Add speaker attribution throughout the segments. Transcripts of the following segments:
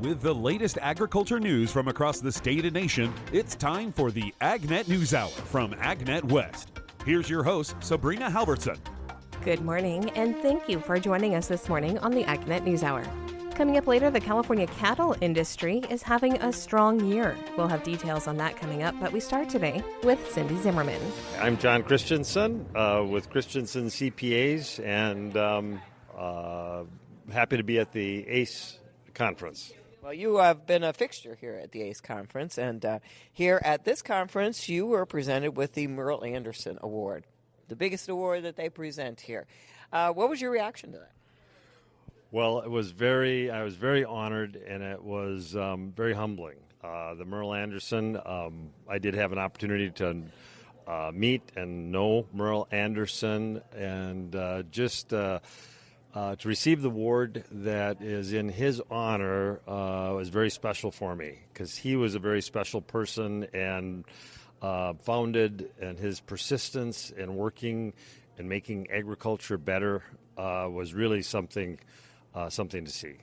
Speaker 1: With the latest agriculture news from across the state and nation, it's time for the AgNet News Hour from AgNet West. Here's your host, Sabrina Halverson.
Speaker 2: Good morning, and thank you for joining us this morning on the AgNet News Hour. Coming up later, the California cattle industry is having a strong year. We'll have details on that coming up, but we start today with Cindy Zimmerman.
Speaker 3: I'm John Christensen with Christensen CPAs, and happy to be at the ACE conference.
Speaker 4: Well, you have been a fixture here at the ACE conference, and here at this conference, you were presented with the Merle Anderson Award, the biggest award that they present here. What was your reaction to that?
Speaker 3: Well, I was very honored, and it was very humbling. The Merle Anderson, I did have an opportunity to meet and know Merle Anderson, and to receive the award that is in his honor was very special for me, because he was a very special person and founded, and his persistence in working and making agriculture better was really something to see.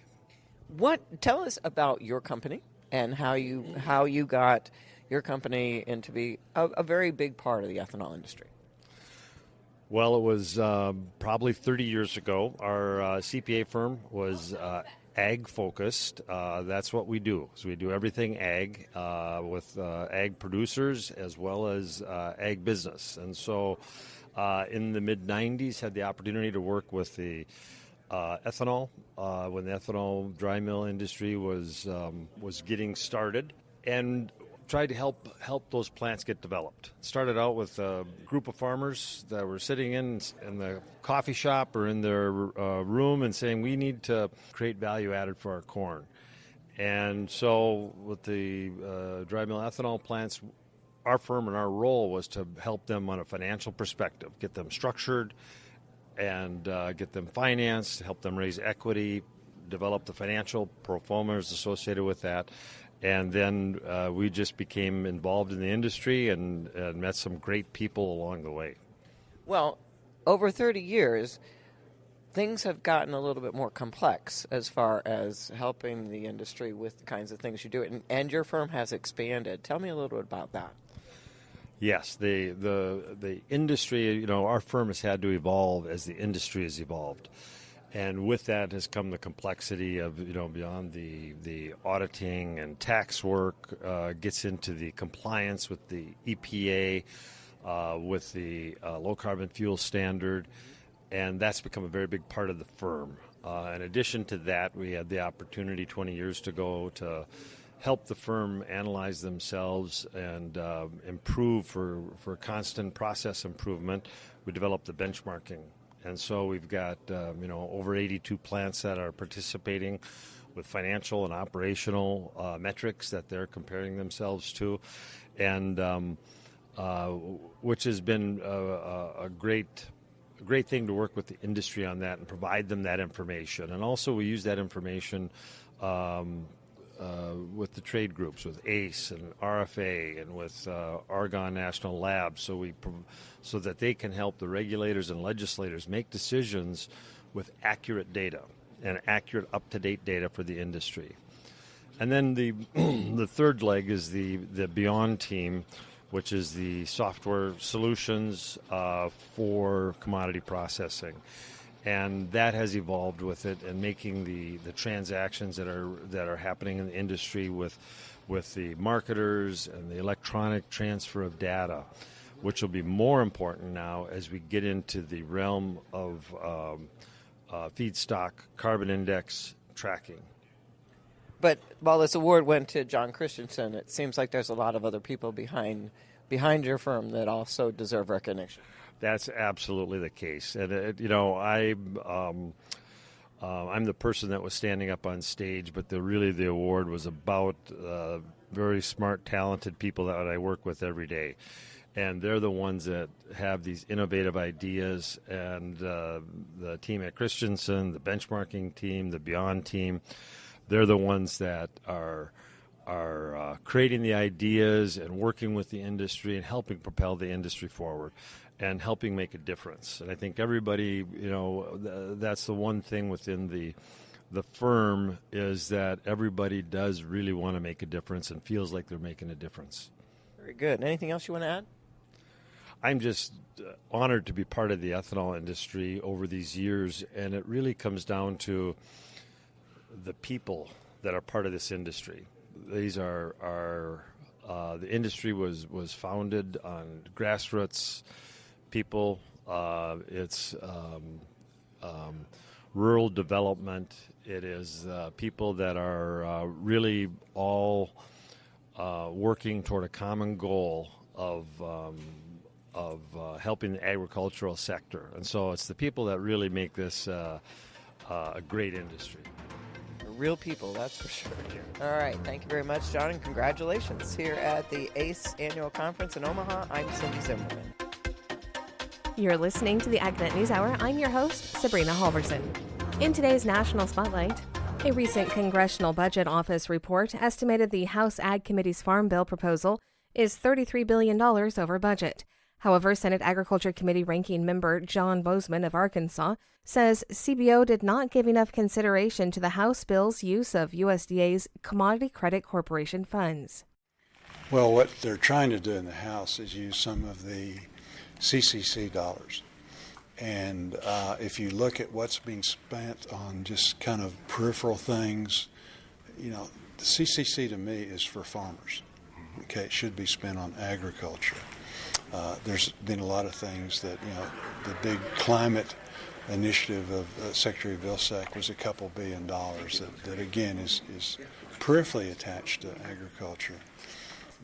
Speaker 4: Tell us about your company and how you got your company into be a very big part of the ethanol industry.
Speaker 3: Well, it was probably 30 years ago. Our CPA firm was ag-focused. That's what we do. So we do everything ag with ag producers as well as ag business. And so in the mid-'90s, had the opportunity to work with the ethanol when the ethanol dry mill industry was getting started, and tried to help those plants get developed. Started out with a group of farmers that were sitting in the coffee shop or in their room and saying, we need to create value added for our corn. And so with the dry mill ethanol plants, our firm and our role was to help them on a financial perspective, get them structured and get them financed, help them raise equity, develop the financial pro formas associated with that. And then we just became involved in the industry and met some great people along the way.
Speaker 4: Well, over 30 years, things have gotten a little bit more complex as far as helping the industry with the kinds of things you do. And your firm has expanded. Tell me a little bit about that.
Speaker 3: Yes, the industry, our firm has had to evolve as the industry has evolved. And with that has come the complexity of, beyond the auditing and tax work, gets into the compliance with the EPA, with the low carbon fuel standard, and that's become a very big part of the firm. In addition to that, we had the opportunity 20 years ago to help the firm analyze themselves and improve for constant process improvement. We developed the benchmarking. And so we've got, over 82 plants that are participating with financial and operational metrics that they're comparing themselves to, and which has been a great thing to work with the industry on that and provide them that information. And also we use that information with the trade groups, with ACE and RFA and with Argonne National Labs, so that they can help the regulators and legislators make decisions with accurate data and accurate, up-to-date data for the industry. And then the third leg is the Beyond team, which is the software solutions for commodity processing. And that has evolved with it, and making the transactions that are happening in the industry with the marketers and the electronic transfer of data, which will be more important now as we get into the realm of feedstock carbon index tracking.
Speaker 4: But while this award went to John Christensen, it seems like there's a lot of other people behind your firm that also deserve recognition.
Speaker 3: That's absolutely the case, and I'm the person that was standing up on stage, but the award was about very smart, talented people that I work with every day, and they're the ones that have these innovative ideas. And the team at Christensen, the benchmarking team, the Beyond team, they're the ones that are creating the ideas and working with the industry and helping propel the industry forward and helping make a difference. And I think everybody, that's the one thing within the the firm is that everybody does really want to make a difference and feels like they're making a difference.
Speaker 4: Very good. Anything else you want to add?
Speaker 3: I'm just honored to be part of the ethanol industry over these years, and it really comes down to the people that are part of this industry. These are the industry was founded on grassroots people. It's rural development. It is people that are really all working toward a common goal of helping the agricultural sector. And so it's the people that really make this a great industry.
Speaker 4: Real people, that's for sure. All right. Thank you very much, John, and congratulations here at the ACE Annual Conference in Omaha. I'm Cindy Zimmerman.
Speaker 2: You're listening to the AgNet News Hour. I'm your host, Sabrina Halverson. In today's National Spotlight, a recent Congressional Budget Office report estimated the House Ag Committee's Farm Bill proposal is $33 billion over budget. However, Senate Agriculture Committee Ranking Member John Bozeman of Arkansas says CBO did not give enough consideration to the House bill's use of USDA's Commodity Credit Corporation funds.
Speaker 5: Well, what they're trying to do in the House is use some of the CCC dollars. And if you look at what's being spent on just kind of peripheral things, the CCC to me is for farmers. Okay, it should be spent on agriculture. There's been a lot of things that, the big climate initiative of Secretary Vilsack was a couple $2 billion that again is peripherally attached to agriculture.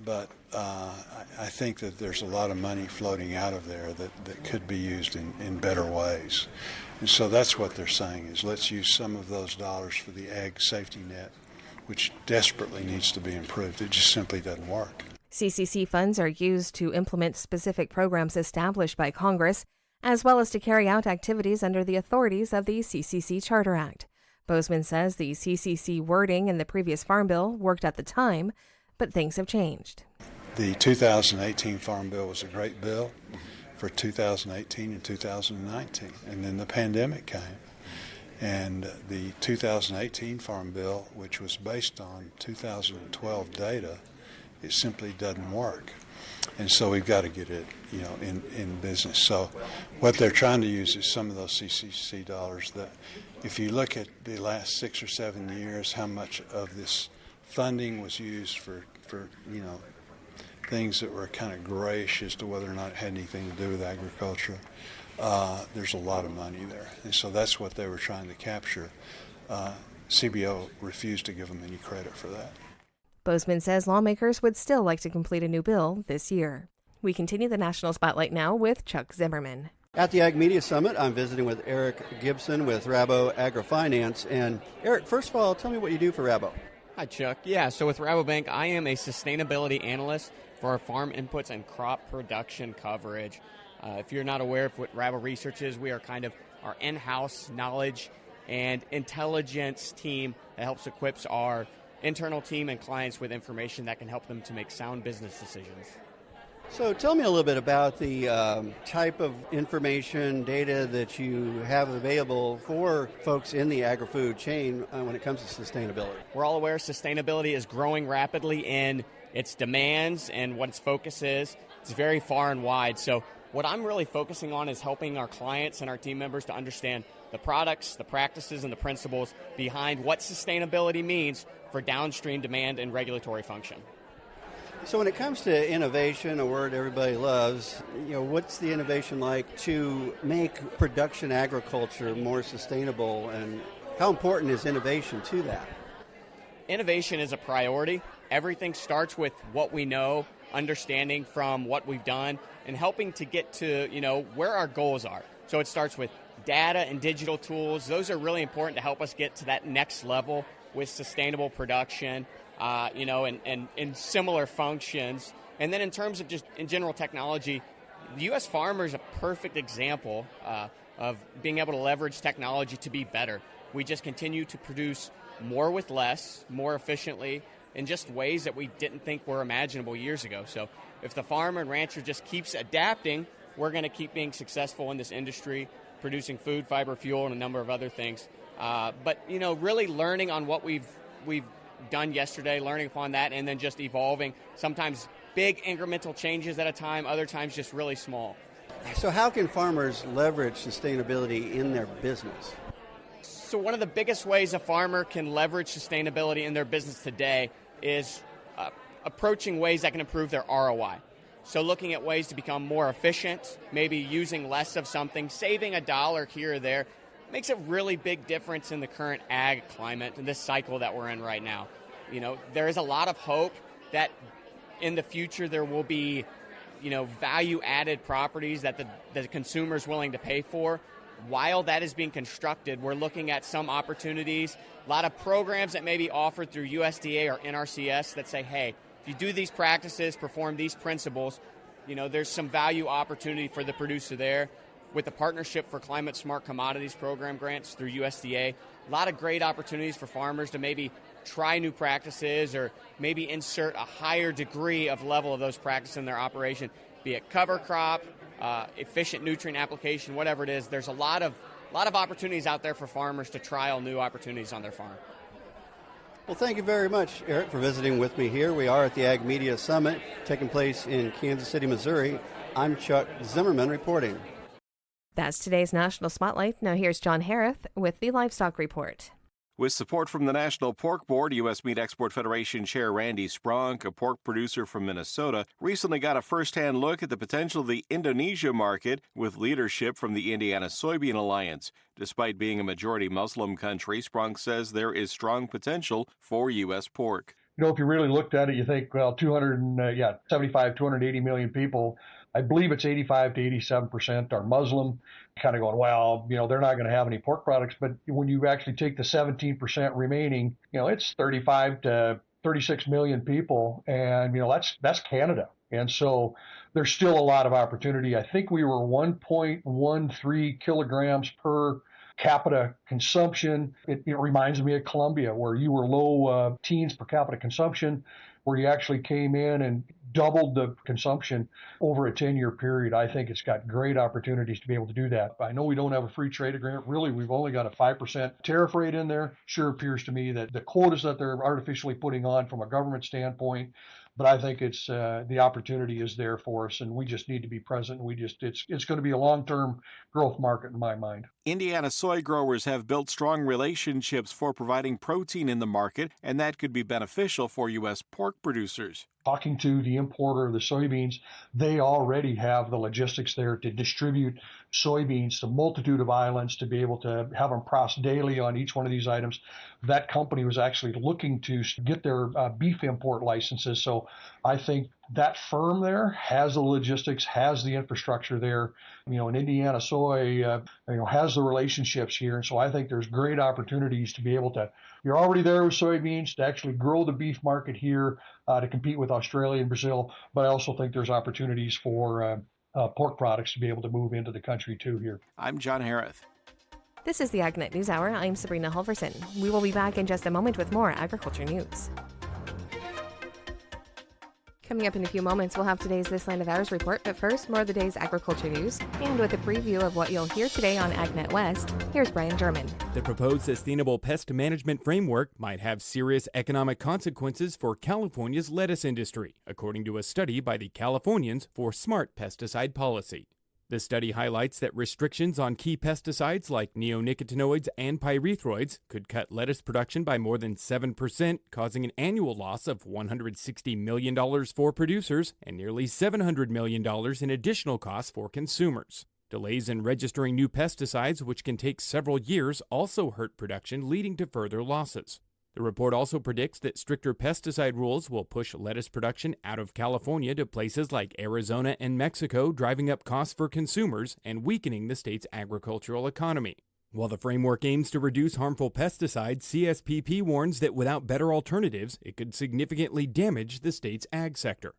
Speaker 5: But I think that there's a lot of money floating out of there that could be used in better ways. And so that's what they're saying is let's use some of those dollars for the ag safety net, which desperately needs to be improved. It just simply doesn't work.
Speaker 2: CCC funds are used to implement specific programs established by Congress, as well as to carry out activities under the authorities of the CCC Charter Act. Bozeman says the CCC wording in the previous Farm Bill worked at the time, but things have changed.
Speaker 5: The 2018 Farm Bill was a great bill for 2018 and 2019, and then the pandemic came. And the 2018 Farm Bill, which was based on 2012 data, it simply doesn't work. And so we've got to get it, in business. So what they're trying to use is some of those CCC dollars that, if you look at the last 6 or 7 years, how much of this funding was used for things that were kind of grayish as to whether or not it had anything to do with agriculture. There's a lot of money there. And so that's what they were trying to capture. CBO refused to give them any credit for that.
Speaker 2: Bozeman says lawmakers would still like to complete a new bill this year. We continue the National Spotlight now with Chuck Zimmerman.
Speaker 6: At the Ag Media Summit, I'm visiting with Eric Gibson with Rabo AgriFinance. And Eric, first of all, tell me what you do for Rabo.
Speaker 7: Hi, Chuck. Yeah, so with Rabobank, I am a sustainability analyst for our farm inputs and crop production coverage. If you're not aware of what Rabo Research is, we are kind of our in-house knowledge and intelligence team that helps equip our internal team and clients with information that can help them to make sound business decisions.
Speaker 6: So tell me a little bit about the type of information, data that you have available for folks in the agri-food chain when it comes to sustainability.
Speaker 7: We're all aware sustainability is growing rapidly in its demands and what its focus is. It's very far and wide. So what I'm really focusing on is helping our clients and our team members to understand the products, the practices, and the principles behind what sustainability means for downstream demand and regulatory function.
Speaker 6: So when it comes to innovation, a word everybody loves, what's the innovation like to make production agriculture more sustainable, and how important is innovation to that?
Speaker 7: Innovation is a priority. Everything starts with what we know, understanding from what we've done, and helping to get to, where our goals are. So it starts with data and digital tools. Those are really important to help us get to that next level with sustainable production, and similar functions. And then in terms of just in general technology, the U.S. farmer is a perfect example of being able to leverage technology to be better. We just continue to produce more with less, more efficiently, in just ways that we didn't think were imaginable years ago. So if the farmer and rancher just keeps adapting, we're going to keep being successful in this industry, producing food, fiber, fuel, and a number of other things. But really learning on what we've done yesterday, learning upon that, and then just evolving. Sometimes big incremental changes at a time, other times just really small.
Speaker 6: So how can farmers leverage sustainability in their business?
Speaker 7: So one of the biggest ways a farmer can leverage sustainability in their business today is approaching ways that can improve their ROI. So looking at ways to become more efficient, maybe using less of something, saving $1 here or there, makes a really big difference in the current ag climate and this cycle that we're in right now. There is a lot of hope that in the future there will be, value-added properties that the consumer's willing to pay for. While that is being constructed, we're looking at some opportunities, a lot of programs that may be offered through USDA or NRCS that say, hey, if you do these practices, perform these principles, there's some value opportunity for the producer there. With the Partnership for Climate Smart Commodities Program grants through USDA, a lot of great opportunities for farmers to maybe try new practices or maybe insert a higher degree of level of those practices in their operation, be it cover crop, efficient nutrient application, whatever it is. There's a lot of opportunities out there for farmers to trial new opportunities on their farm.
Speaker 6: Well, thank you very much, Eric, for visiting with me here. We are at the Ag Media Summit taking place in Kansas City, Missouri. I'm Chuck Zimmerman reporting.
Speaker 2: That's today's National Spotlight. Now here's John Harris with the Livestock Report.
Speaker 8: With support from the National Pork Board, U.S. Meat Export Federation Chair Randy Spronk, a pork producer from Minnesota, recently got a first-hand look at the potential of the Indonesia market with leadership from the Indiana Soybean Alliance. Despite being a majority Muslim country, Spronk says there is strong potential for U.S. pork.
Speaker 9: If you really looked at it, you think, 280 million people. I believe it's 85 to 87% are Muslim. Kind of going, they're not going to have any pork products. But when you actually take the 17% remaining, it's 35 to 36 million people. And, that's Canada. And so there's still a lot of opportunity. I think we were 1.13 kilograms per capita consumption. It reminds me of Colombia, where you were low teens per capita consumption, where you actually came in and doubled the consumption over a 10-year period. I think it's got great opportunities to be able to do that. I know we don't have a free trade agreement. Really, we've only got a 5% tariff rate in there. Sure appears to me that the quotas that they're artificially putting on from a government standpoint, but I think it's the opportunity is there for us, and we just need to be present. It's going to be a long-term growth market in my mind.
Speaker 8: Indiana soy growers have built strong relationships for providing protein in the market, and that could be beneficial for U.S. pork producers.
Speaker 9: Talking to the importer of the soybeans, they already have the logistics there to distribute soybeans to a multitude of islands to be able to have them processed daily on each one of these items. That company was actually looking to get their beef import licenses. So I think that firm there has the logistics, has the infrastructure there. And Indiana Soy, has the relationships here. And so I think there's great opportunities to be able to, you're already there with soybeans, to actually grow the beef market here, to compete with Australia and Brazil. But I also think there's opportunities for pork products to be able to move into the country too here.
Speaker 8: I'm John Harris.
Speaker 2: This is the AgNet News Hour. I'm Sabrina Halverson. We will be back in just a moment with more agriculture news. Coming up in a few moments, we'll have today's This Land of Ours report, but first, more of the day's agriculture news. And with a preview of what you'll hear today on AgNet West, here's Brian German.
Speaker 10: The proposed sustainable pest management framework might have serious economic consequences for California's lettuce industry, according to a study by the Californians for Smart Pesticide Policy. The study highlights that restrictions on key pesticides like neonicotinoids and pyrethroids could cut lettuce production by more than 7%, causing an annual loss of $160 million for producers and nearly $700 million in additional costs for consumers. Delays in registering new pesticides, which can take several years, also hurt production, leading to further losses. The report also predicts that stricter pesticide rules will push lettuce production out of California to places like Arizona and Mexico, driving up costs for consumers and weakening the state's agricultural economy. While the framework aims to reduce harmful pesticides, CSPP warns that without better alternatives, it could significantly damage the state's ag sector.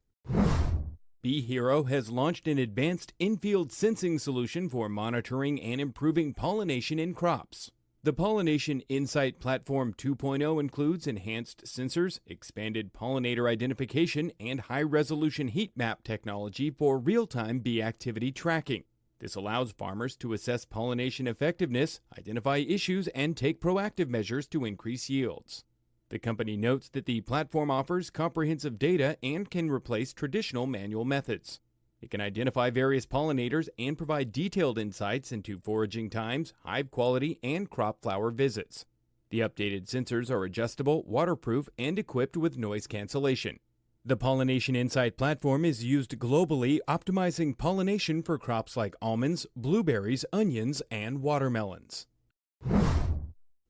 Speaker 10: Bee Hero has launched an advanced in-field sensing solution for monitoring and improving pollination in crops. The Pollination Insight Platform 2.0 includes enhanced sensors, expanded pollinator identification, and high-resolution heat map technology for real-time bee activity tracking. This allows farmers to assess pollination effectiveness, identify issues, and take proactive measures to increase yields. The company notes that the platform offers comprehensive data and can replace traditional manual methods. It can identify various pollinators and provide detailed insights into foraging times, hive quality, and crop flower visits. The updated sensors are adjustable, waterproof, and equipped with noise cancellation. The Pollination Insight platform is used globally, optimizing pollination for crops like almonds, blueberries, onions, and watermelons.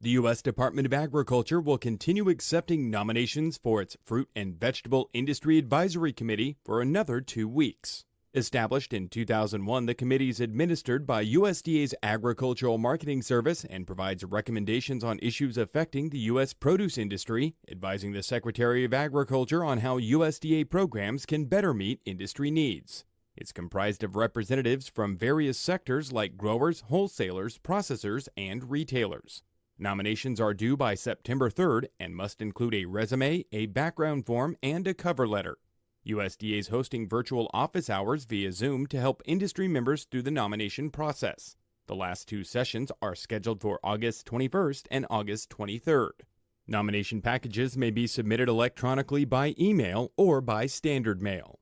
Speaker 10: The U.S. Department of Agriculture will continue accepting nominations for its Fruit and Vegetable Industry Advisory Committee for another 2 weeks. Established in 2001, the committee is administered by USDA's Agricultural Marketing Service and provides recommendations on issues affecting the U.S. produce industry, advising the Secretary of Agriculture on how USDA programs can better meet industry needs. It's comprised of representatives from various sectors like growers, wholesalers, processors, and retailers. Nominations are due by September 3rd and must include a resume, a background form, and a cover letter. USDA is hosting virtual office hours via Zoom to help industry members through the nomination process. The last 2 sessions are scheduled for August 21st and August 23rd. Nomination packages may be submitted electronically by email or by standard mail.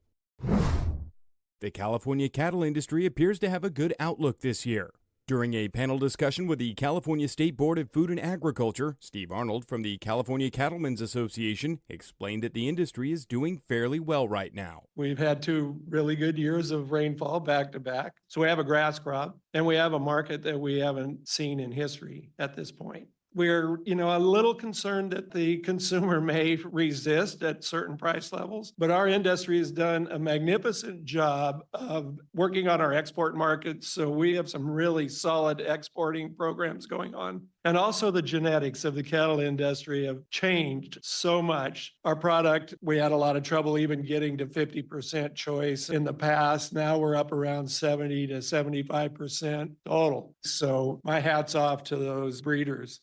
Speaker 10: The California cattle industry appears to have a good outlook this year. During a panel discussion with the California State Board of Food and Agriculture, Steve Arnold from the California Cattlemen's Association explained that the industry is doing fairly well right now.
Speaker 11: We've had 2 really good years of rainfall back to back. So we have a grass crop and we have a market that we haven't seen in history at this point. We're, a little concerned that the consumer may resist at certain price levels, but our industry has done a magnificent job of working on our export markets. So we have some really solid exporting programs going on. And also the genetics of the cattle industry have changed so much. Our product, we had a lot of trouble even getting to 50% choice in the past. Now we're up around 70 to 75% total. So my hat's off to those breeders.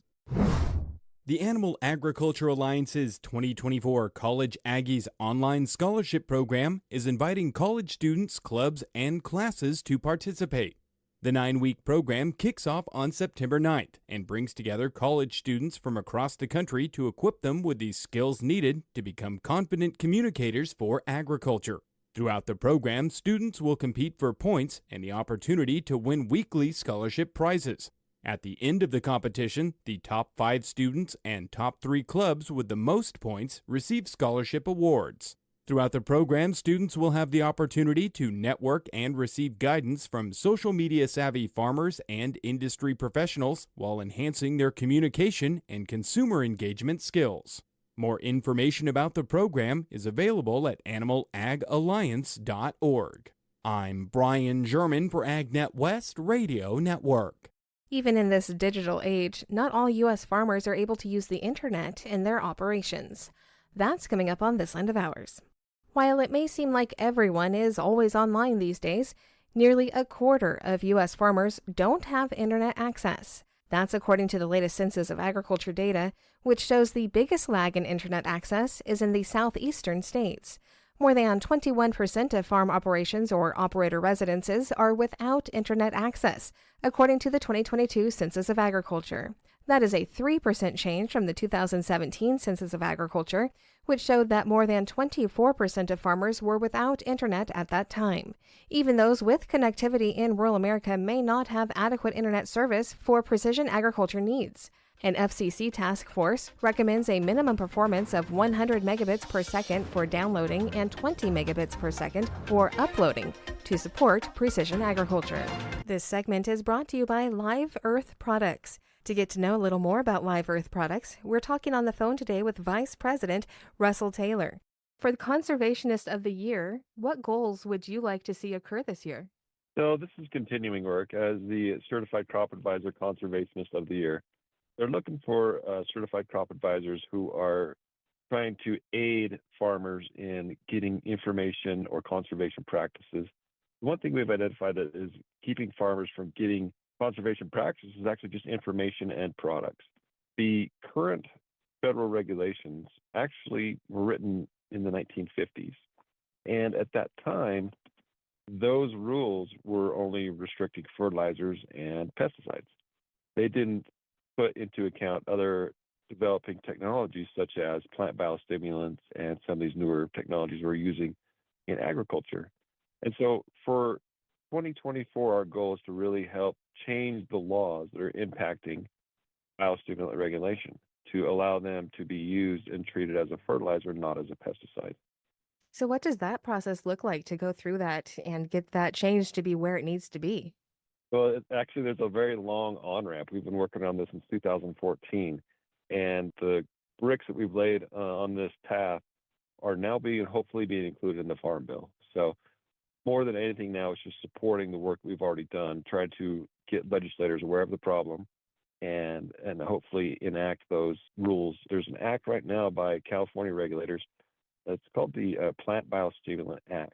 Speaker 10: The Animal Agriculture Alliance's 2024 College Aggies online scholarship program is inviting college students, clubs, and classes to participate. The 9-week program kicks off on September 9th and brings together college students from across the country to equip them with the skills needed to become confident communicators for agriculture. Throughout the program, students will compete for points and the opportunity to win weekly scholarship prizes. At the end of the competition, the top 5 students and top 3 clubs with the most points receive scholarship awards. Throughout the program, students will have the opportunity to network and receive guidance from social media savvy farmers and industry professionals while enhancing their communication and consumer engagement skills. More information about the program is available at animalagalliance.org. I'm Brian German for AgNet West Radio Network.
Speaker 2: Even in this digital age, not all U.S. farmers are able to use the internet in their operations. That's coming up on this end of ours. While it may seem like everyone is always online these days, nearly a quarter of U.S. farmers don't have internet access. That's according to the latest Census of Agriculture data, which shows the biggest lag in internet access is in the southeastern states. More than 21% of farm operations or operator residences are without internet access, according to the 2022 Census of Agriculture. That is a 3% change from the 2017 Census of Agriculture, which showed that more than 24% of farmers were without internet at that time. Even those with connectivity in rural America may not have adequate internet service for precision agriculture needs. An FCC task force recommends a minimum performance of 100 megabits per second for downloading and 20 megabits per second for uploading to support precision agriculture. This segment is brought to you by Live Earth Products. To get to know a little more about Live Earth Products, we're talking on the phone today with Vice President Russell Taylor. For the Conservationist of the Year, what goals would you like to see occur this year?
Speaker 12: So this is continuing work as the Certified Crop Advisor Conservationist of the Year. They're looking for certified crop advisors who are trying to aid farmers in getting information or conservation practices. One thing we've identified that is keeping farmers from getting conservation practices is actually just information and products. The current federal regulations actually were written in the 1950s. And at that time, those rules were only restricting fertilizers and pesticides. They didn't put into account other developing technologies such as plant biostimulants and some of these newer technologies we're using in agriculture. And so for 2024, our goal is to really help change the laws that are impacting biostimulant regulation to allow them to be used and treated as a fertilizer, not as a pesticide.
Speaker 2: So, what does that process look like to go through that and get that change to be where it needs to be?
Speaker 12: Well, actually, there's a very long on-ramp. We've been working on this since 2014, and the bricks that we've laid on this path are now hopefully being included in the Farm Bill. So more than anything now, it's just supporting the work we've already done, trying to get legislators aware of the problem and hopefully enact those rules. There's an act right now by California regulators. It's called the Plant Biostimulant Act.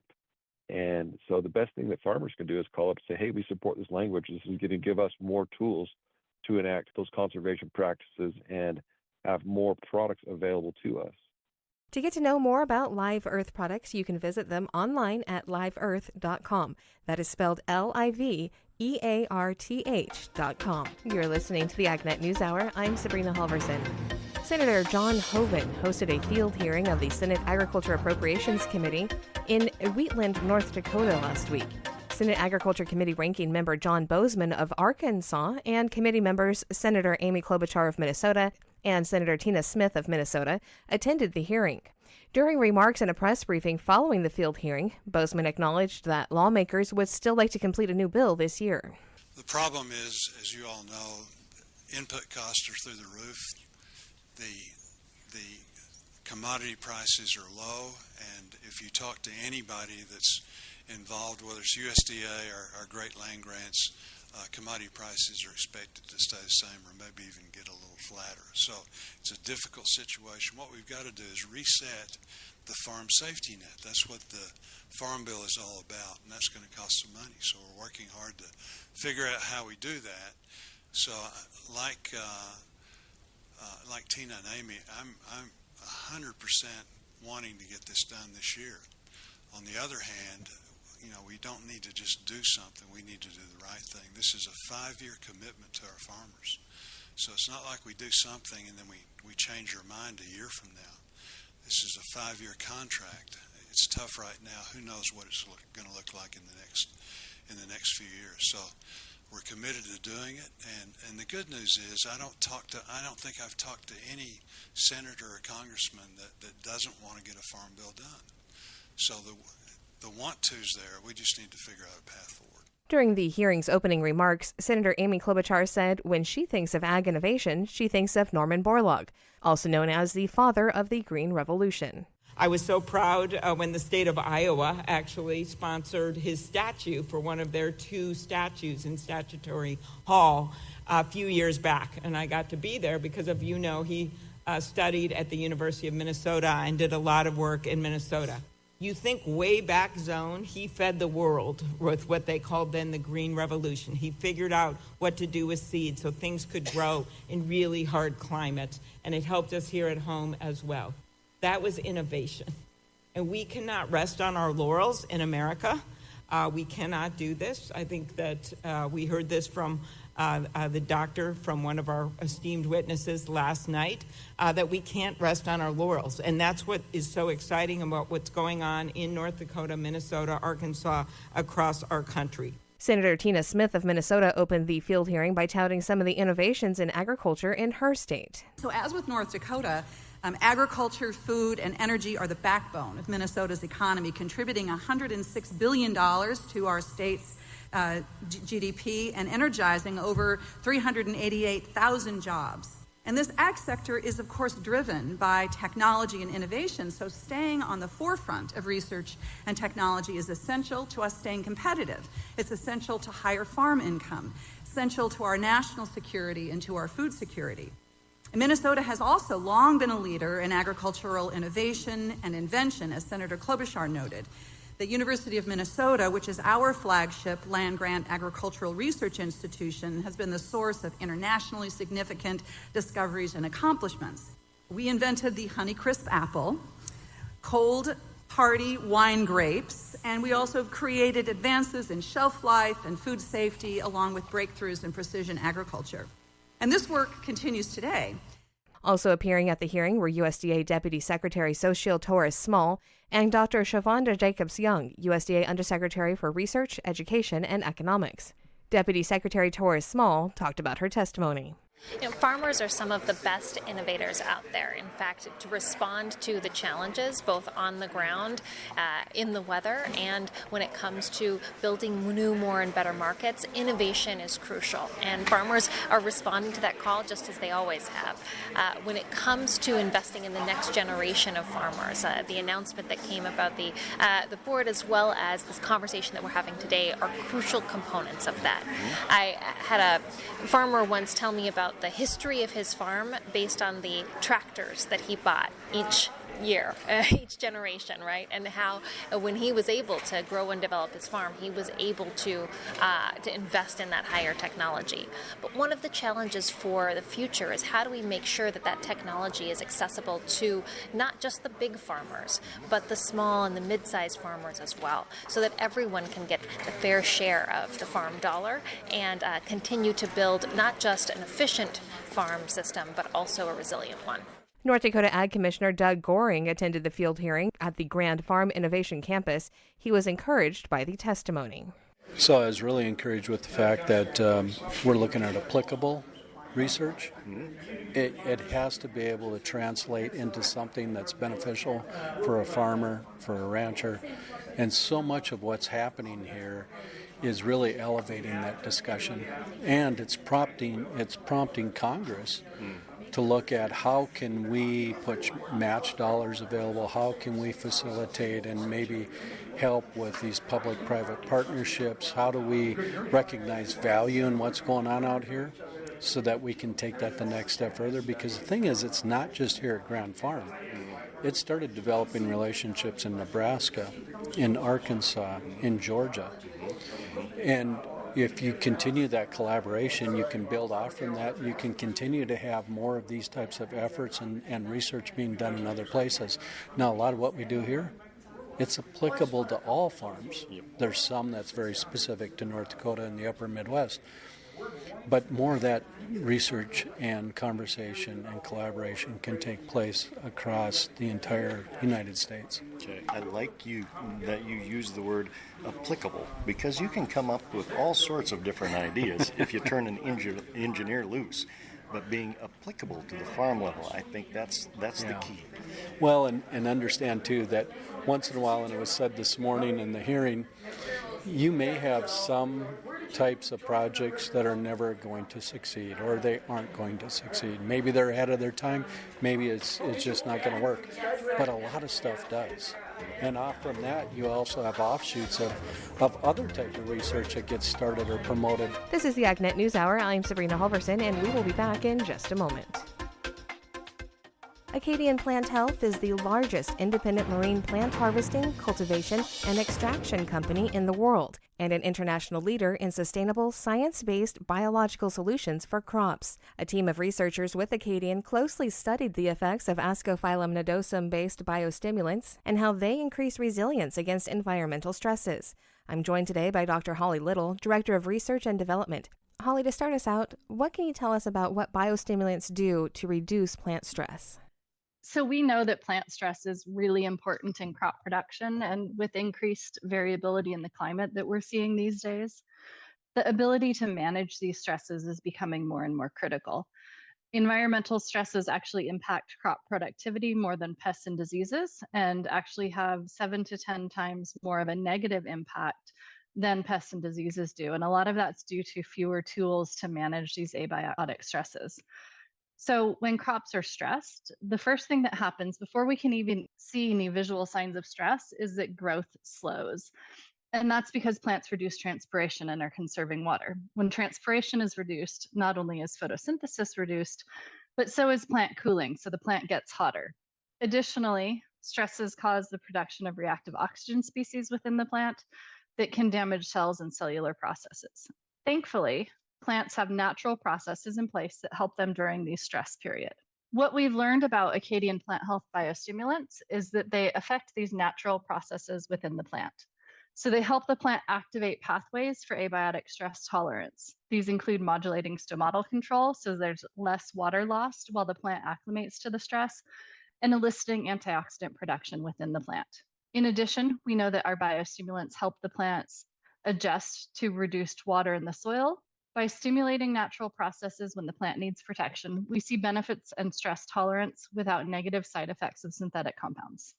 Speaker 12: And so the best thing that farmers can do is call up and say, hey, we support this language. This is going to give us more tools to enact those conservation practices and have more products available to us.
Speaker 2: To get to know more about Live Earth products, you can visit them online at liveearth.com. That is spelled LIVEARTH.com. You're listening to the AgNet News Hour. I'm Sabrina Halverson. Senator John Hoeven hosted a field hearing of the Senate Agriculture Appropriations Committee in Wheatland, North Dakota last week. Senate Agriculture Committee Ranking Member John Bozeman of Arkansas and committee members Senator Amy Klobuchar of Minnesota and Senator Tina Smith of Minnesota attended the hearing. During remarks in a press briefing following the field hearing, Bozeman acknowledged that lawmakers would still like to complete a new bill this year.
Speaker 5: The problem is, as you all know, input costs are through the roof. The commodity prices are low, and if you talk to anybody that's involved, whether it's USDA or Great Land Grants, commodity prices are expected to stay the same or maybe even get a little flatter. So it's a difficult situation. What we've got to do is reset the farm safety net. That's what the Farm Bill is all about, and that's going to cost some money. So we're working hard to figure out how we do that. So like Tina and Amy, I'm 100% wanting to get this done this year. On the other hand, we don't need to just do something. We need to do the right thing. This is a 5-year commitment to our farmers. So it's not like we do something and then we change our mind a year from now. This is a 5-year contract. It's tough right now. Who knows what it's going to look like in the next few years. So we're committed to doing it. And the good news is I don't think I've talked to any senator or congressman that doesn't want to get a farm bill done. So the want-to's there. We just need to figure out a path forward.
Speaker 2: During the hearing's opening remarks, Senator Amy Klobuchar said when she thinks of ag innovation, she thinks of Norman Borlaug, also known as the father of the Green Revolution.
Speaker 13: I was so proud when the state of Iowa actually sponsored his statue for one of their 2 statues in Statutory Hall a few years back. And I got to be there because he studied at the University of Minnesota and did a lot of work in Minnesota. You think way back zone, he fed the world with what they called then the Green Revolution. He figured out what to do with seeds so things could grow in really hard climates, and it helped us here at home as well. That was innovation. And we cannot rest on our laurels in America. We cannot do this. I think that we heard this from the doctor from one of our esteemed witnesses last night, that we can't rest on our laurels. And that's what is so exciting about what's going on in North Dakota, Minnesota, Arkansas, across our country.
Speaker 2: Senator Tina Smith of Minnesota opened the field hearing by touting some of the innovations in agriculture in her state.
Speaker 14: So as with North Dakota, agriculture, food, and energy are the backbone of Minnesota's economy, contributing $106 billion to our state's GDP and energizing over 388,000 jobs. And this ag sector is, of course, driven by technology and innovation, so staying on the forefront of research and technology is essential to us staying competitive. It's essential to higher farm income, essential to our national security and to our food security. And Minnesota has also long been a leader in agricultural innovation and invention, as Senator Klobuchar noted. The University of Minnesota, which is our flagship land-grant agricultural research institution, has been the source of internationally significant discoveries and accomplishments. We invented the Honeycrisp apple, cold hardy wine grapes, And we also have created advances in shelf life and food safety, along with breakthroughs in precision agriculture. And this work continues today.
Speaker 2: Also appearing at the hearing were USDA Deputy Secretary Sochil Torres-Small and Dr. Shavonda Jacobs-Young, USDA Undersecretary for Research, Education, and Economics. Deputy Secretary Torres-Small talked about her testimony.
Speaker 15: Farmers are some of the best innovators out there. In fact, to respond to the challenges both on the ground, in the weather, and when it comes to building new, more, and better markets, innovation is crucial. And farmers are responding to that call just as they always have. When it comes to investing in the next generation of farmers, the announcement that came about the board as well as this conversation that we're having today are crucial components of that. I had a farmer once tell me about the history of his farm based on the tractors that he bought each year, each generation, right? And how when he was able to grow and develop his farm, he was able to invest in that higher technology. But one of the challenges for the future is how do we make sure that that technology is accessible to not just the big farmers, but the small and the mid-sized farmers as well, so that everyone can get the fair share of the farm dollar and continue to build not just an efficient farm system, but also a resilient one.
Speaker 2: North Dakota Ag Commissioner Doug Goring attended the field hearing at the Grand Farm Innovation Campus. He was encouraged by the testimony.
Speaker 5: So I was really encouraged with the fact that we're looking at applicable research. It has to be able to translate into something that's beneficial for a farmer, for a rancher, and so much of what's happening here is really elevating that discussion, and it's prompting Congress to look at how can we put match dollars available, how can we facilitate and maybe help with these public-private partnerships, how do we recognize value in what's going on out here so that we can take that the next step further, because the thing is, it's not just here at Grand Farm. It started developing relationships in Nebraska, in Arkansas, in Georgia, and if you continue that collaboration, you can build off from that. You can continue to have more of these types of efforts and research being done in other places. Now, a lot of what we do here, it's applicable to all farms. There's some that's very specific to North Dakota and the upper Midwest. But more of that research and conversation and collaboration can take place across the entire United States.
Speaker 16: Okay. I like that you use the word applicable, because you can come up with all sorts of different ideas if you turn an engineer loose. But being applicable to the farm level, I think that's the key.
Speaker 5: Well, and understand too that once in a while, and it was said this morning in the hearing, you may have some types of projects that are never going to succeed, or they aren't going to succeed. Maybe they're ahead of their time, maybe it's just not going to work. But a lot of stuff does. And off from that, you also have offshoots of other type of research that gets started or promoted.
Speaker 2: This is the AgNet News Hour. I'm Sabrina Halverson, and we will be back in just a moment. Acadian Plant Health is the largest independent marine plant harvesting, cultivation, and extraction company in the world, and an international leader in sustainable, science-based biological solutions for crops. A team of researchers with Acadian closely studied the effects of Ascophyllum nodosum-based biostimulants and how they increase resilience against environmental stresses. I'm joined today by Dr. Holly Little, Director of Research and Development. Holly, to start us out, what can you tell us about what biostimulants do to reduce plant stress?
Speaker 17: So we know that plant stress is really important in crop production, and with increased variability in the climate that we're seeing these days, the ability to manage these stresses is becoming more and more critical. Environmental stresses actually impact crop productivity more than pests and diseases, and actually have 7 to 10 times more of a negative impact than pests and diseases do. And a lot of that's due to fewer tools to manage these abiotic stresses. So when crops are stressed, the first thing that happens before we can even see any visual signs of stress is that growth slows. And that's because plants reduce transpiration and are conserving water. When transpiration is reduced, not only is photosynthesis reduced, but so is plant cooling, so the plant gets hotter. Additionally, stresses cause the production of reactive oxygen species within the plant that can damage cells and cellular processes. Thankfully, plants have natural processes in place that help them during these stress periods. What we've learned about Acadian plant health biostimulants is that they affect these natural processes within the plant. So they help the plant activate pathways for abiotic stress tolerance. These include modulating stomatal control, so there's less water lost while the plant acclimates to the stress, and eliciting antioxidant production within the plant. In addition, we know that our biostimulants help the plants adjust to reduced water in the soil. By stimulating natural processes when the plant needs protection, we see benefits and stress tolerance without negative side effects of synthetic compounds.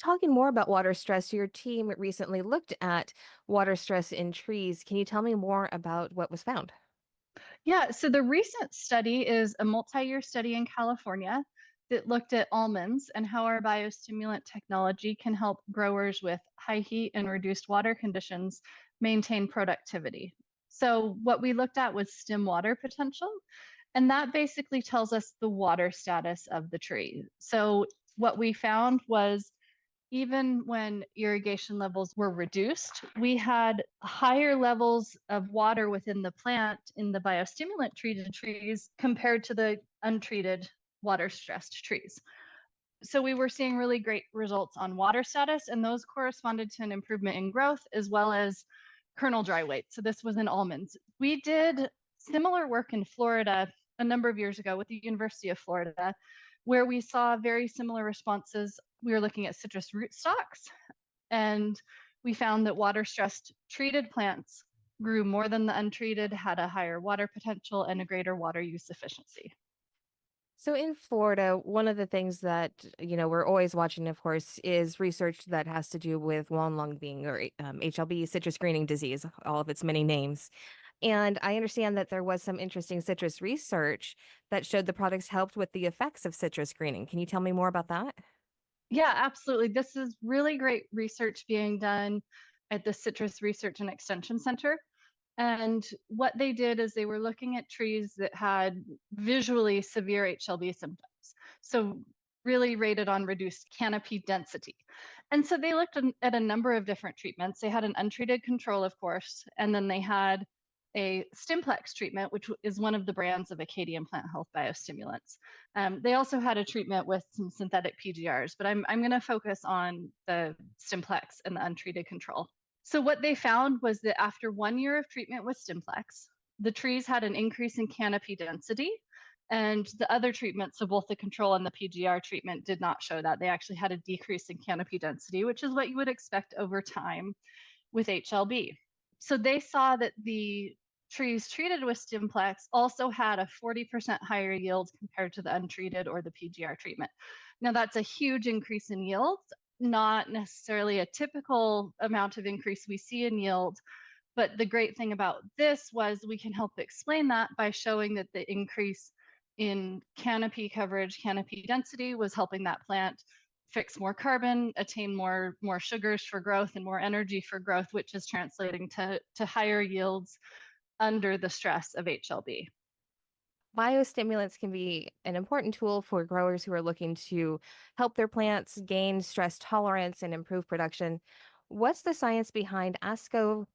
Speaker 2: Talking more about water stress, your team recently looked at water stress in trees. Can you tell me more about what was found?
Speaker 17: Yeah, so the recent study is a multi-year study in California that looked at almonds and how our biostimulant technology can help growers with high heat and reduced water conditions maintain productivity. So what we looked at was stem water potential, and that basically tells us the water status of the tree. So what we found was even when irrigation levels were reduced, we had higher levels of water within the plant in the biostimulant treated trees compared to the untreated water stressed trees. So we were seeing really great results on water status, and those corresponded to an improvement in growth as well as kernel dry weight. So this was in almonds. We did similar work in Florida a number of years ago with the University of Florida, where we saw very similar responses. We were looking at citrus rootstocks, and we found that water stressed treated plants grew more than the untreated, had a higher water potential, and a greater water use efficiency.
Speaker 2: So in Florida, one of the things that, we're always watching, of course, is research that has to do with lawn lung being or HLB, citrus greening disease, all of its many names. And I understand that there was some interesting citrus research that showed the products helped with the effects of citrus greening. Can you tell me more about that?
Speaker 17: Yeah, absolutely. This is really great research being done at the Citrus Research and Extension Center. And what they did is they were looking at trees that had visually severe HLB symptoms. So really rated on reduced canopy density. And so they looked at a number of different treatments. They had an untreated control, of course, and then they had a Stimplex treatment, which is one of the brands of Acadian Plant Health biostimulants. They also had a treatment with some synthetic PGRs, but I'm going to focus on the Stimplex and the untreated control. So what they found was that after 1 year of treatment with Stimplex, the trees had an increase in canopy density, and the other treatments, so both the control and the PGR treatment, did not show that. They actually had a decrease in canopy density, which is what you would expect over time with HLB. So they saw that the trees treated with Stimplex also had a 40% higher yield compared to the untreated or the PGR treatment. Now that's a huge increase in yield, not necessarily a typical amount of increase we see in yield, but the great thing about this was we can help explain that by showing that the increase in canopy coverage, canopy density was helping that plant fix more carbon, attain more sugars for growth and more energy for growth, which is translating to higher yields under the stress of HLB.
Speaker 2: Biostimulants can be an important tool for growers who are looking to help their plants gain stress tolerance and improve production. What's the science behind Asco?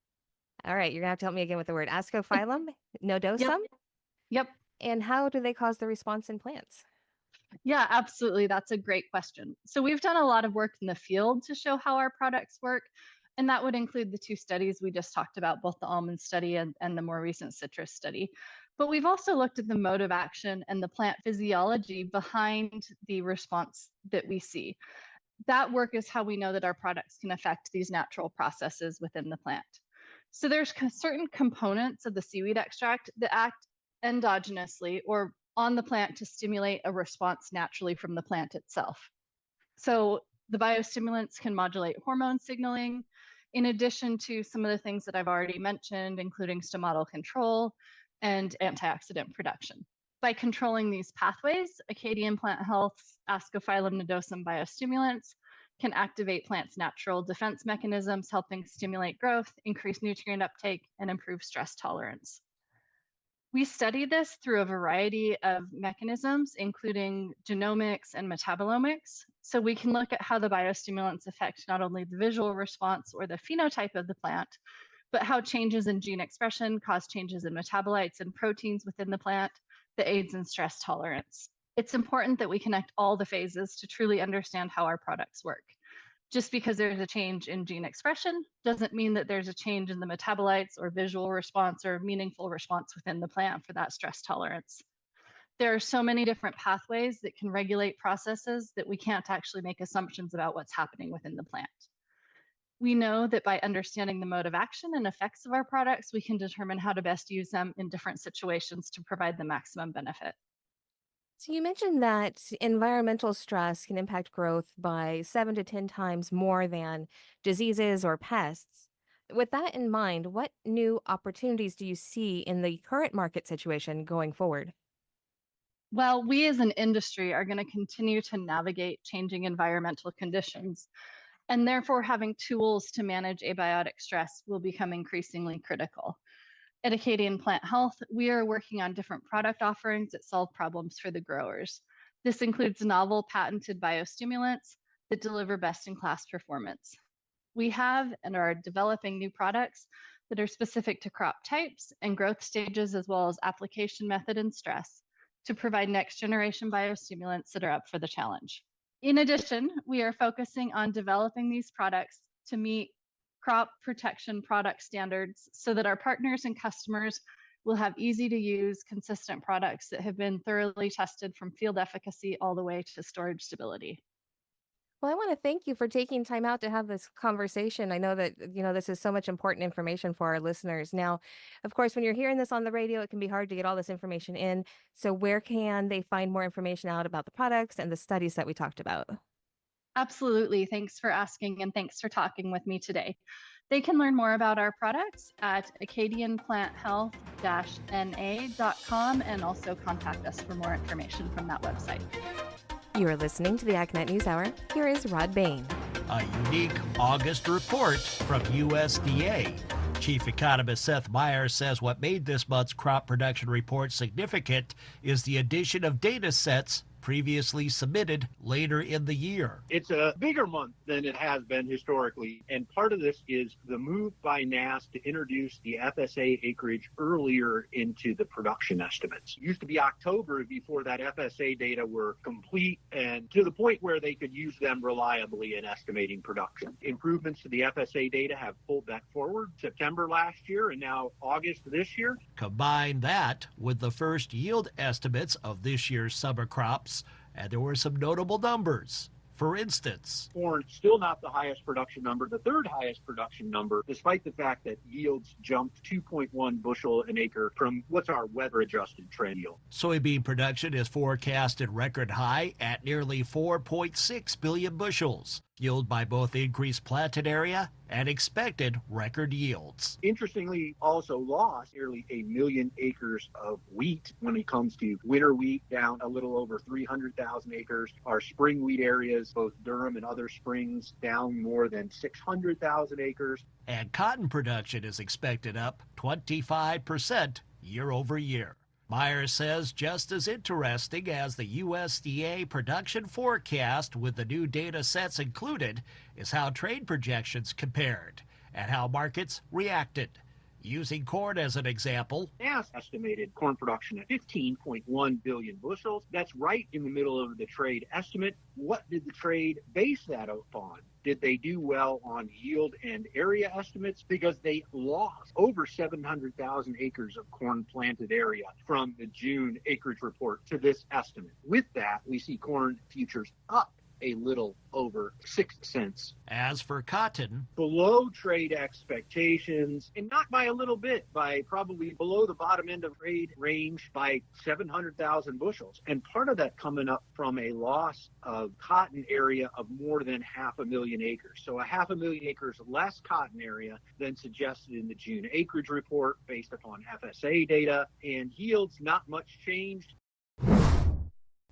Speaker 2: All right, you're gonna have to help me again with the word Ascophyllum nodosum.
Speaker 17: Yep.
Speaker 2: And how do they cause the response in plants?
Speaker 17: Yeah, absolutely. That's a great question. So we've done a lot of work in the field to show how our products work. And that would include the two studies we just talked about, both the almond study and the more recent citrus study. But we've also looked at the mode of action and the plant physiology behind the response that we see. That work is how we know that our products can affect these natural processes within the plant. So there's certain components of the seaweed extract that act endogenously or on the plant to stimulate a response naturally from the plant itself. So the biostimulants can modulate hormone signaling, in addition to some of the things that I've already mentioned, including stomatal control and antioxidant production. By controlling these pathways, Acadian Plant Health's Ascophyllum nodosum biostimulants can activate plants' natural defense mechanisms, helping stimulate growth, increase nutrient uptake, and improve stress tolerance. We study this through a variety of mechanisms, including genomics and metabolomics. So we can look at how the biostimulants affect not only the visual response or the phenotype of the plant, but how changes in gene expression cause changes in metabolites and proteins within the plant that aids in stress tolerance. It's important that we connect all the phases to truly understand how our products work. Just because there's a change in gene expression doesn't mean that there's a change in the metabolites or visual response or meaningful response within the plant for that stress tolerance. There are so many different pathways that can regulate processes that we can't actually make assumptions about what's happening within the plant. We know that by understanding the mode of action and effects of our products, we can determine how to best use them in different situations to provide the maximum benefit.
Speaker 2: So you mentioned that environmental stress can impact growth by 7 to 10 times more than diseases or pests. With that in mind, what new opportunities do you see in the current market situation going forward?
Speaker 17: Well, we as an industry are going to continue to navigate changing environmental conditions, and therefore having tools to manage abiotic stress will become increasingly critical. At Acadian Plant Health, we are working on different product offerings that solve problems for the growers. This includes novel patented biostimulants that deliver best-in-class performance. We have and are developing new products that are specific to crop types and growth stages, as well as application method and stress, to provide next-generation biostimulants that are up for the challenge. In addition, we are focusing on developing these products to meet crop protection product standards so that our partners and customers will have easy to use, consistent products that have been thoroughly tested from field efficacy all the way to storage stability.
Speaker 2: Well, I want to thank you for taking time out to have this conversation. I know that, this is so much important information for our listeners. Now, of course, when you're hearing this on the radio, it can be hard to get all this information in. So where can they find more information out about the products and the studies that we talked about?
Speaker 17: Absolutely. Thanks for asking, and thanks for talking with me today. They can learn more about our products at acadianplanthealth-na.com and also contact us for more information from that website.
Speaker 2: You are listening to the AgNet News Hour. Here is Rod Bain.
Speaker 18: A unique August report from USDA. Chief Economist Seth Meyer says what made this month's crop production report significant is the addition of data sets previously submitted later in the year.
Speaker 19: It's a bigger month than it has been historically, and part of this is the move by NASS to introduce the FSA acreage earlier into the production estimates. It used to be October before that FSA data were complete and to the point where they could use them reliably in estimating production. Improvements to the FSA data have pulled that forward, September last year and now August this year.
Speaker 18: Combine that with the first yield estimates of this year's summer crops, and there were some notable numbers. For instance,
Speaker 19: corn still not the highest production number, the third highest production number, despite the fact that yields jumped 2.1 bushel an acre from what's our weather-adjusted trend yield.
Speaker 18: Soybean production is forecasted record high at nearly 4.6 billion bushels, fueled by both increased planted area and expected record yields.
Speaker 19: Interestingly, also lost nearly 1 million acres of wheat when it comes to winter wheat, down a little over 300,000 acres. Our spring wheat areas, both Durham and other springs, down more than 600,000 acres.
Speaker 18: And cotton production is expected up 25% year over year. Meyer says just as interesting as the USDA production forecast with the new data sets included is how trade projections compared and how markets reacted. Using corn as an example,
Speaker 19: NASS estimated corn production at 15.1 billion bushels. That's right in the middle of the trade estimate. What did the trade base that upon? Did they do well on yield and area estimates? Because they lost over 700,000 acres of corn planted area from the June acreage report to this estimate. With that, we see corn futures up a little over 6 cents.
Speaker 18: As for cotton,
Speaker 19: below trade expectations, and not by a little bit, by probably below the bottom end of trade range by 700,000 bushels. And part of that coming up from a loss of cotton area of more than 500,000 acres. So 500,000 acres less cotton area than suggested in the June acreage report based upon FSA data, and yields not much changed.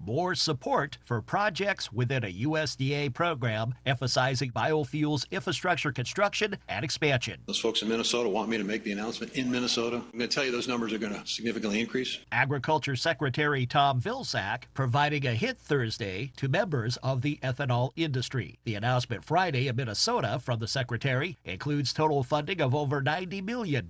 Speaker 18: More support for projects within a USDA program emphasizing biofuels infrastructure construction and expansion.
Speaker 20: Those folks in Minnesota want me to make the announcement in Minnesota. I'm going to tell you those numbers are going to significantly increase.
Speaker 18: Agriculture Secretary Tom Vilsack providing a hint Thursday to members of the ethanol industry. The announcement Friday in Minnesota from the Secretary includes total funding of over $90 million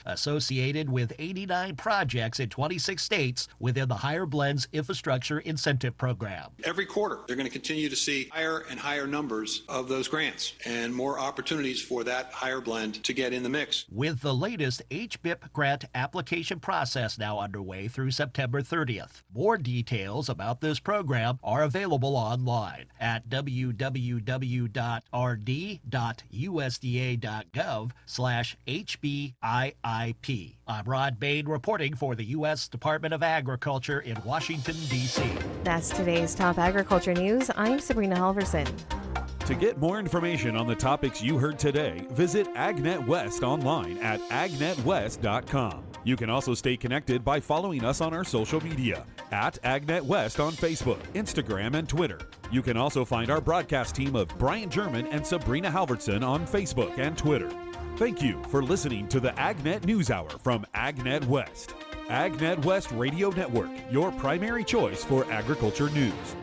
Speaker 18: associated with 89 projects in 26 states within the Higher Blends Infrastructure Incentive Program.
Speaker 20: Every quarter, they're going to continue to see higher and higher numbers of those grants and more opportunities for that higher blend to get in the mix.
Speaker 18: With the latest HBIP grant application process now underway through September 30th. More details about this program are available online at www.rd.usda.gov/HBIIP. I'm Rod Bain reporting for the U.S. Department of Agriculture in Washington, D.C.
Speaker 2: That's today's top agriculture news. I'm Sabrina Halverson.
Speaker 1: To get more information on the topics you heard today, visit AgNet West online at agnetwest.com. You can also stay connected by following us on our social media at AgNet West on Facebook, Instagram, and Twitter. You can also find our broadcast team of Brian German and Sabrina Halverson on Facebook and Twitter. Thank you for listening to the AgNet News Hour from AgNet West. AgNet West Radio Network, your primary choice for agriculture news.